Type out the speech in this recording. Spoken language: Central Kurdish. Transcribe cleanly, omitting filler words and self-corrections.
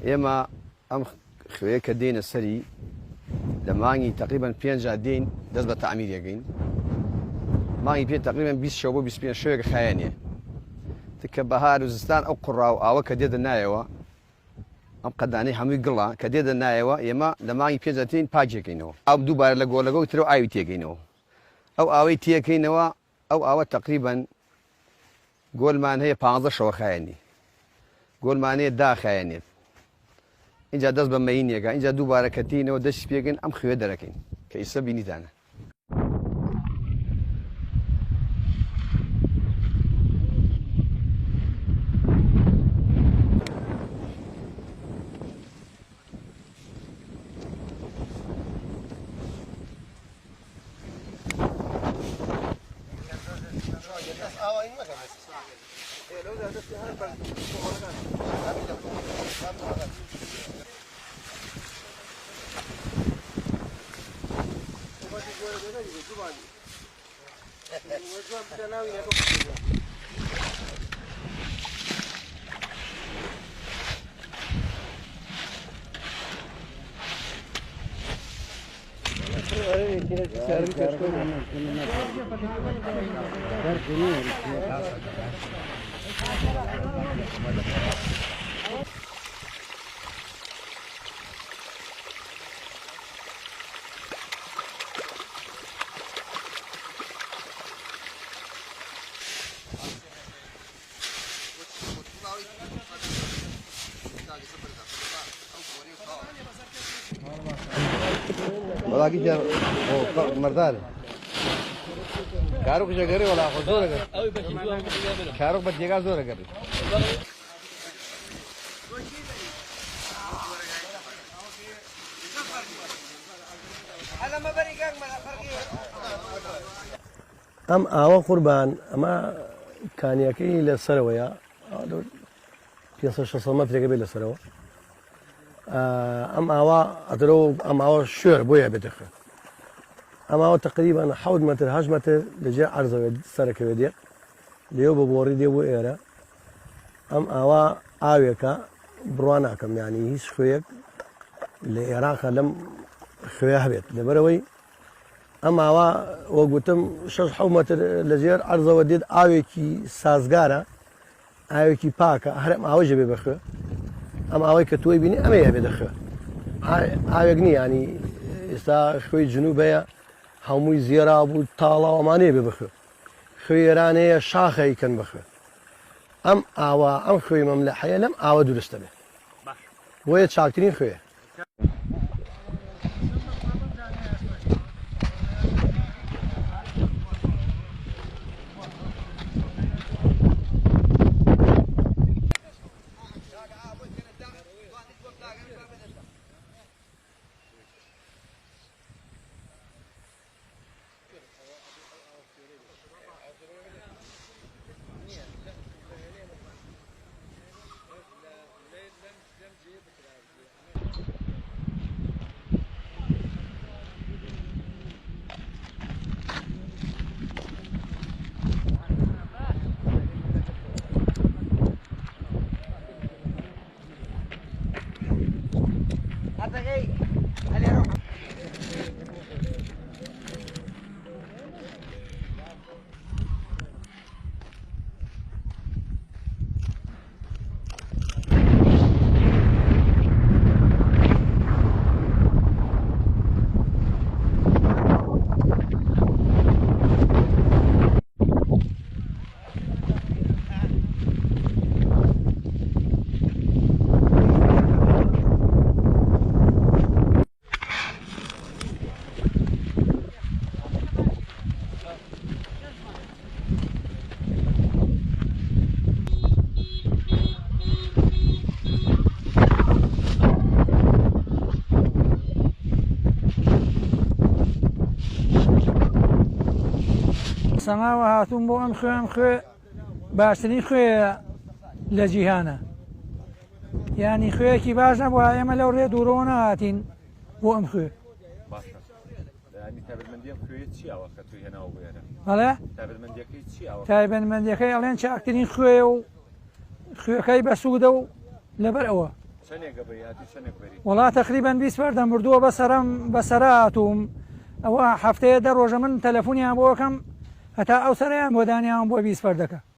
ئێمە ئەم خوێ کە دێنە سەری لە مانگی تقریبان 5 دین دەست بە تەعمیرەکەین مانگی پێ تقریبان 20 شەو بۆ 25 شەوێک خایەنێ تکە بەهار و زستان ئەو قوڕا و ئاوە کە دێدە نایەوە ئەم قەدانەی هەمووی گڵا کە دێدە نایەوە ئێمە لە مانگی 5 دین پاکێکەینەوە ئەو دووبارە لە گۆڵەگە و ترەوە ئاوی تێکەینەوە ئەو ئاوەی تێکەینەوە ئەو ئاوە تقریبان گۆلمان هەیە 15 شەوە خایەنی گۆلمانەیە داخایەنێت اینجا دەست بە مەینێکە اینجا دووبارە کەتینەوە دەستی پێکەین ئەم خوێ دەرەکەین کە ئیسە بینیتانە وڵاکی مردار کارۆک ژەگەری وڵا خۆ زۆرەگەر کارۆک بە جێگا زۆرەگەری ئەم ئاوە قوربان ئەمە کانیەکەی لەسەرەوەیە 500-600 مەترێکە بێت لەسەرەوە ئەم ئاوا ئەترۆ ئەم ئاوە شوێر بۆیە بێتەخە ئەم ئاوە تقریبان 7 مەتر 8 مەتر لەجێ عەرزەوە سەرەکەوێت دێ لێو بە بۆڕی دێ بۆ ئێرە ئەم ئاوا ئاوێکە بڕوان ناکەم یانی هیچ خوێیەک لە عێراقە لەم خوێ هەبێت لەبەرەوەی ئەم ئاوا وە گوتم 6 مەتر لەژێر عەرزەوە دێت ئاوێکی سازگارە ئاوێکی پاکە هەر ئەم ئاوەژە بێ بەخوێ ئەم ئاوەی کە تۆی بینی ئەمەیە بێ دەخوێ ئاوێک نی ینی ئێستا خوێی جنوبەیە هەمووی زێرا بوو تاڵاوەمانەیە بێ بخوێ خوێرانەیە شاخەیکەن بخوێ ئەم ئاوا ئەم خوێی مەملەحەیە لەم ئاوە دروستە بێ بۆیە چاکترین خوێ سەماوە هاتوون بۆ ئەم خوێ باشترین خوێ لە جیهانە، ینی خوێیەکی باش نەبووە، ئێمە لەو ڕێ دوورەوە نەهاتین بۆ ئەم خوێ. بەڵێ تایبەتمەندیەکەی ئەڵێن چاکترین خوێ و خوێەکەی بەسوودە و لەبەر ئەوە وڵا تقریبان 20 فەردەم بردووە بەسەرا هاتووم. ئەوە هەفتەیە 10 ڕۆژە من تەلەفۆنیان بۆ یەکەم هەتا ئەو سەرەیان بۆ دانیان بۆ 20 فەردەکە.